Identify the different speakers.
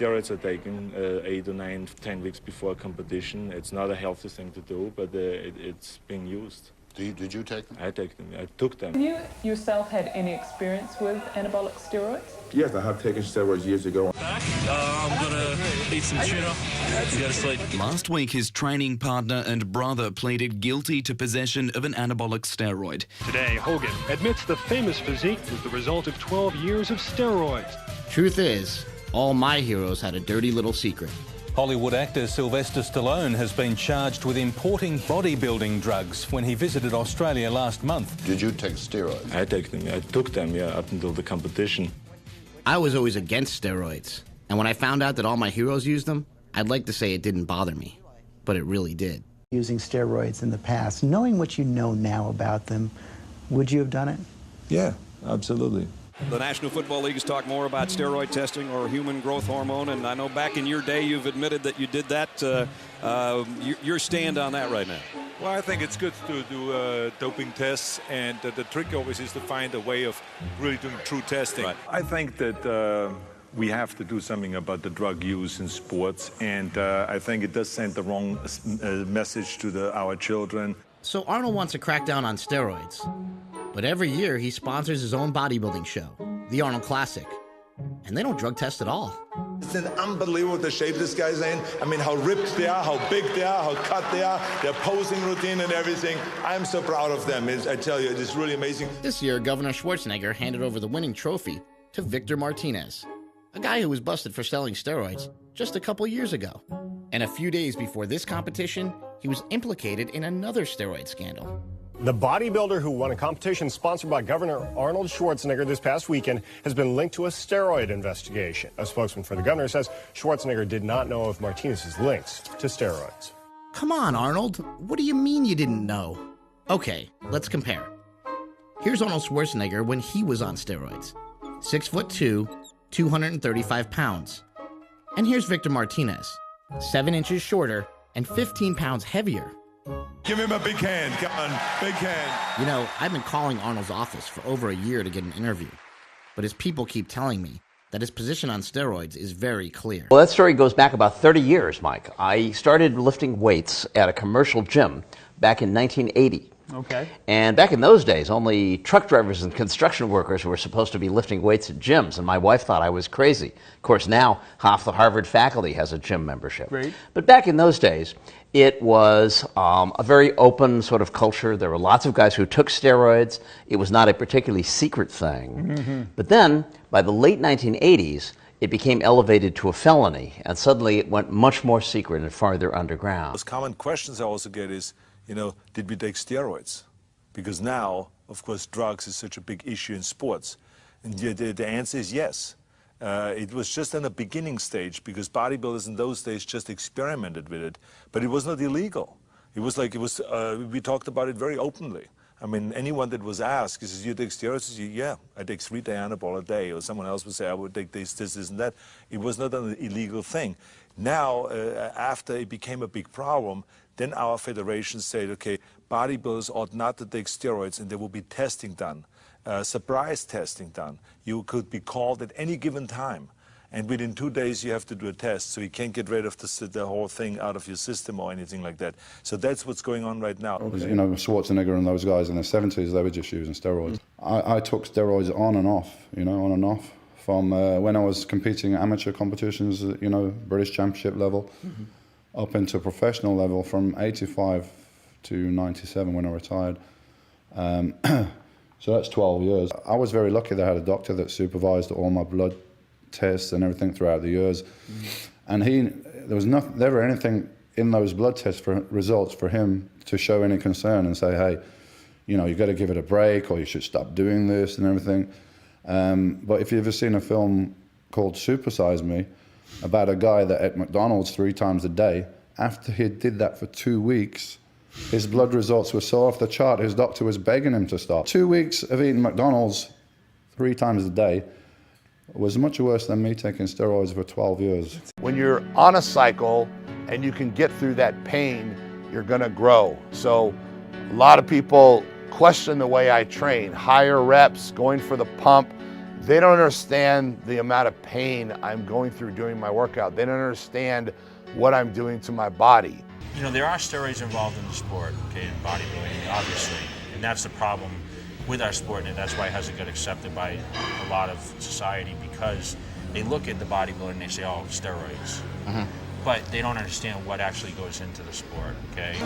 Speaker 1: steroids are taken 8 or 9, 10 weeks before a competition. It's not a healthy thing to do, but it's being used.
Speaker 2: Did you take them?
Speaker 1: I take them. I took them.
Speaker 3: Have you yourself had any experience with anabolic steroids?
Speaker 4: Yes, I have taken steroids years ago.
Speaker 5: I'm gonna eat some tuna and go to sleep.
Speaker 6: Last week, his training partner and brother pleaded guilty to possession of an anabolic steroid.
Speaker 7: Today, Hogan admits the famous physique was the result of 12 years of steroids.
Speaker 8: Truth is, all my heroes had a dirty little secret.
Speaker 9: Hollywood actor Sylvester Stallone has been charged with importing bodybuilding drugs when he visited Australia last month.
Speaker 2: Did you take steroids?
Speaker 1: I take them. I took them, yeah, up until the competition.
Speaker 8: I was always against steroids, and when I found out that all my heroes used them, I'd like to say it didn't bother me, but it really did.
Speaker 10: Using steroids in the past, knowing what you know now about them, would you have done it?
Speaker 1: Yeah, absolutely.
Speaker 11: The National Football League has talked more about steroid testing or human growth hormone, and I know back in your day you've admitted that you did that. Your stand on that right now?
Speaker 12: Well, I think it's good to do doping tests, and the trick always is to find a way of really doing true testing.
Speaker 11: Right.
Speaker 12: I think that we have to do something about the drug use in sports, and I think it does send the wrong message to our children.
Speaker 8: So Arnold wants to crack down on steroids. But every year, he sponsors his own bodybuilding show, the Arnold Classic. And they don't drug test at all.
Speaker 13: It's unbelievable the shape this guy's in. I mean, how ripped they are, how big they are, how cut they are, their posing routine and everything. I'm so proud of them. I tell you, it is really amazing.
Speaker 8: This year, Governor Schwarzenegger handed over the winning trophy to Victor Martinez, a guy who was busted for selling steroids just a couple years ago. And a few days before this competition, he was implicated in another steroid scandal.
Speaker 14: The bodybuilder who won a competition sponsored by Governor Arnold Schwarzenegger this past weekend has been linked to a steroid investigation. A spokesman for the governor says Schwarzenegger did not know of Martinez's links to steroids.
Speaker 8: Come on, Arnold. What do you mean you didn't know? Okay, let's compare. Here's Arnold Schwarzenegger when he was on steroids. 6'2", 235 pounds. And here's Victor Martinez, 7 inches shorter and 15 pounds heavier.
Speaker 13: Give him a big hand. Come on, big hand.
Speaker 8: You know, I've been calling Arnold's office for over a year to get an interview, but his people keep telling me that his position on steroids is very clear.
Speaker 15: Well, that story goes back about 30 years, Mike. I started lifting weights at a commercial gym back in 1980.
Speaker 16: Okay.
Speaker 15: And back in those days, only truck drivers and construction workers were supposed to be lifting weights at gyms, and my wife thought I was crazy. Of course, now half the Harvard faculty has a gym membership.
Speaker 16: Great.
Speaker 15: But back in those days, it was a very open sort of culture. There were lots of guys who took steroids. It was not a particularly secret thing.
Speaker 16: Mm-hmm.
Speaker 15: But then, by the late 1980s, it became elevated to a felony, and suddenly it went much more secret and farther underground.
Speaker 12: Those common questions I also get is, you know, did we take steroids? Because now, of course, drugs is such a big issue in sports. And the answer is yes. It was just in the beginning stage because bodybuilders in those days just experimented with it, but it was not illegal. It was like, we talked about it very openly. I mean, anyone that was asked, he says, you take steroids? Yeah, I take 3 Dianabol a day. Or someone else would say, I would take this, and that. It was not an illegal thing. Now, after it became a big problem, then our federation said, okay, bodybuilders ought not to take steroids, and there will be testing done, surprise testing done. You could be called at any given time, and within 2 days you have to do a test, so you can't get rid of the whole thing out of your system or anything like that. So that's what's going on right now.
Speaker 4: Okay. You know, Schwarzenegger and those guys in their 70s, they were just using steroids. I took steroids on and off, you know, on and off. From when I was competing at amateur competitions, you know, British Championship level, up into professional level from 85 to 97 when I retired. So that's 12 years. I was very lucky that I had a doctor that supervised all my blood tests and everything throughout the years. And there was never anything in those blood test results for him to show any concern and say, hey, you know, you got to give it a break or you should stop doing this and everything. But if you've ever seen a film called Super Size Me, about a guy that ate McDonald's 3 times a day, after he did that for 2 weeks, his blood results were so off the chart, his doctor was begging him to stop. 2 weeks of eating McDonald's 3 times a day was much worse than me taking steroids for 12 years.
Speaker 2: When you're on a cycle and you can get through that pain, you're gonna grow. So a lot of people question the way I train. Higher reps, going for the pump, They don't understand the amount of pain I'm going through doing my workout. They don't understand what I'm doing to my body.
Speaker 16: You know, there are steroids involved in the sport, okay, in bodybuilding, obviously. And that's the problem with our sport, and that's why it hasn't got accepted by a lot of society, because they look at the bodybuilder and they say, oh, steroids.
Speaker 15: Mm-hmm.
Speaker 16: But they don't understand what actually goes into the sport, okay?